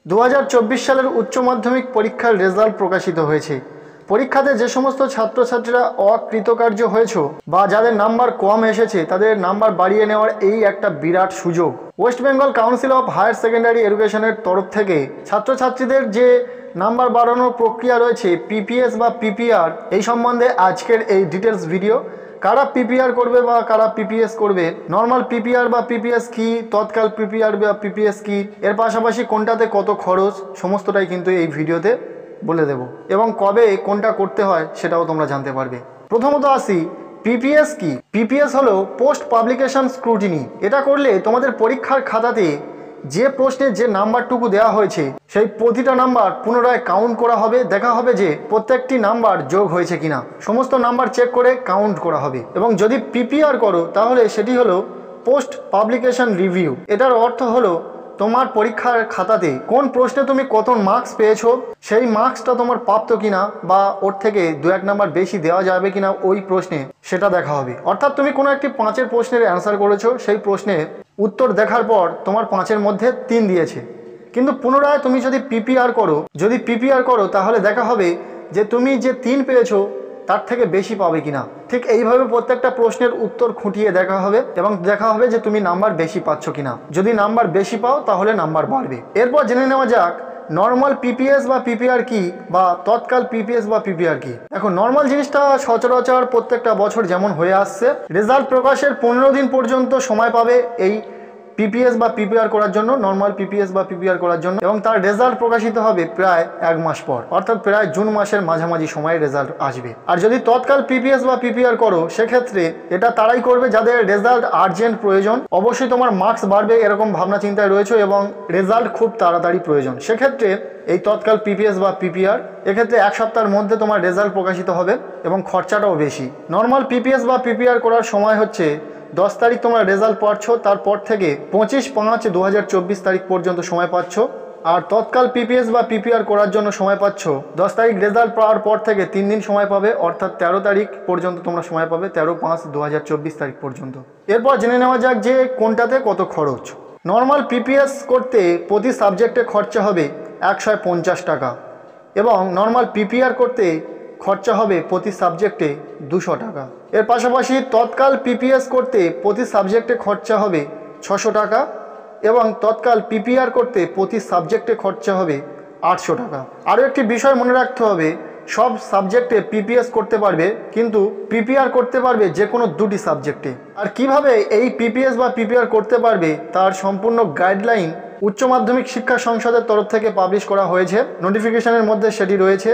2024 সালের উচ্চ মাধ্যমিক পরীক্ষার রেজাল্ট প্রকাশিত হয়েছে। পরীক্ষাতে যে সমস্ত ছাত্রছাত্রীরা অকৃতকার্য হয়েছে বা যাদের নাম্বার কম এসেছে তাদের নাম্বার বাড়িয়ে নেওয়ার এই একটা বিরাট সুযোগ। West Bengal Council of Higher Secondary এডুকেশনের তরফ থেকে ছাত্রছাত্রীদের যে নাম্বার বাড়ানোর প্রক্রিয়া রয়েছে পিপিএস বা পিপিআর, এই সম্বন্ধে আজকের এই ডিটেলস ভিডিও। কারা পিপিআর করবে বা কারা পিপিএস করবে, নর্মাল পিপিআর বা পিপিএস কি, তৎকাল পিপিআর বা পিপিএস কি, এর পাশাপাশি কোনটাতে কত খরচ, সমস্তটাই কিন্তু এই ভিডিওতে বলে দেব এবং কবে কোনটা করতে হয় সেটাও তোমরা জানতে পারবে। প্রথমত আসি পিপিএস কি। পিপিএস হলো পোস্ট পাবলিকেশন স্ক্রুটিনি। এটা করলে তোমাদের পরীক্ষার খাতাতে যে প্রশ্নে যে নাম্বারটুকু দেওয়া হয়েছে সেই প্রতিটা নাম্বার পুনরায় কাউন্ট করা হবে, দেখা হবে যে প্রত্যেকটি নাম্বার যোগ হয়েছে কিনা, সমস্ত নাম্বার চেক করে কাউন্ট করা হবে। এবং যদি পিপিআর করো তাহলে সেটি হলো পোস্ট পাবলিকেশন রিভিউ। এটার অর্থ হলো তোমার পরীক্ষার খাতাতে কোন প্রশ্নে তুমি কত মার্কস পেয়েছো, সেই মার্কসটা তোমার প্রাপ্ত কিনা বা ওর থেকে 2-1 নাম্বার বেশি দেওয়া যাবে কিনা ওই প্রশ্নে, সেটা দেখা হবে। অর্থাৎ তুমি কোনো একটি 5-এর প্রশ্নের অ্যান্সার করেছো, সেই প্রশ্নে উত্তর দেখার পর তোমার 5-এর মধ্যে 3 দিয়েছে, কিন্তু পুনরায় তুমি যদি পিপিআর করো তাহলে দেখা হবে যে তুমি যে 3 পেয়েছো তার থেকে বেশি পাবে কিনা। ঠিক এইভাবে প্রত্যেকটা প্রশ্নের উত্তর খুঁটিয়ে দেখা হবে এবং দেখা হবে যে তুমি নাম্বার বেশি পাচ্ছ কিনা। যদি নাম্বার বেশি পাও তাহলে নাম্বার বাড়বে। এরপর জেনে নেওয়া যাক নর্মাল পিপিএস বা পিপিআর কি, বা তৎকাল পিপিএস বা পিপিআর কি। দেখো, নর্মাল জিনিসটা সচরাচর প্রত্যেকটা বছর যেমন হয়ে আসছে, রেজাল্ট প্রকাশের 15 দিন পর্যন্ত সময় পাবে এই পিপিএস বা পিপিআর করার জন্য, নর্মাল পিপিএস বা পিপিআর করার জন্য, এবং তার রেজাল্ট প্রকাশিত হবে প্রায় 1 মাস পর, অর্থাৎ প্রায় জুন মাসের মাঝামাঝি সময়ে রেজাল্ট আসবে। আর যদি তৎকাল পিপিএস বা পিপিআর করো সেক্ষেত্রে এটা তারাই করবে যাদের রেজাল্ট আর্জেন্ট প্রয়োজন, অবশ্যই তোমার মার্কস বাড়বে এরকম ভাবনা চিন্তায় রয়েছে এবং রেজাল্ট খুব তাড়াতাড়ি প্রয়োজন, সেক্ষেত্রে এই তৎকাল পিপিএস বা পিপিআর, এক্ষেত্রে 1 সপ্তাহের মধ্যে তোমার রেজাল্ট প্রকাশিত হবে এবং খরচাটাও বেশি। নর্মাল পিপিএস বা পিপিআর করার সময় হচ্ছে 10 তারিখ তোমরা রেজাল্ট পাচ্ছ, তারপর থেকে 25/5/2024 তারিখ পর্যন্ত সময় পাচ্ছ। আর তৎকাল পিপিএস বা পিপিআর করার জন্য সময় পাচ্ছ 10 তারিখ রেজাল্ট পাওয়ার পর থেকে 3 দিন সময় পাবে, অর্থাৎ 13 তারিখ পর্যন্ত তোমরা সময় পাবে, 13/5/2024 তারিখ পর্যন্ত। এরপর জেনে নেওয়া যাক যে কোনটাতে কত খরচ। নর্মাল পিপিএস করতে প্রতি সাবজেক্টে খরচা হবে 150 টাকা এবং নর্মাল পিপিআর করতে খরচা হবে প্রতি সাবজেক্টে 200 টাকা। এর পাশাপাশি তৎকাল পিপিএস করতে প্রতি সাবজেক্টে খরচা হবে 600 টাকা এবং তৎকাল পিপিআর করতে প্রতি সাবজেক্টে খরচা হবে 800 টাকা। আরও একটি বিষয় মনে রাখতে হবে, সব সাবজেক্টে পিপিএস করতে পারবে কিন্তু পিপিআর করতে পারবে যে কোনো 2টি সাবজেক্টে। আর কিভাবে এই পিপিএস বা পিপিআর করতে পারবে তার সম্পূর্ণ গাইডলাইন উচ্চ মাধ্যমিক শিক্ষা সংসদের তরফ থেকে পাবলিশ করা হয়েছে, নোটিফিকেশনের মধ্যে সেটি রয়েছে।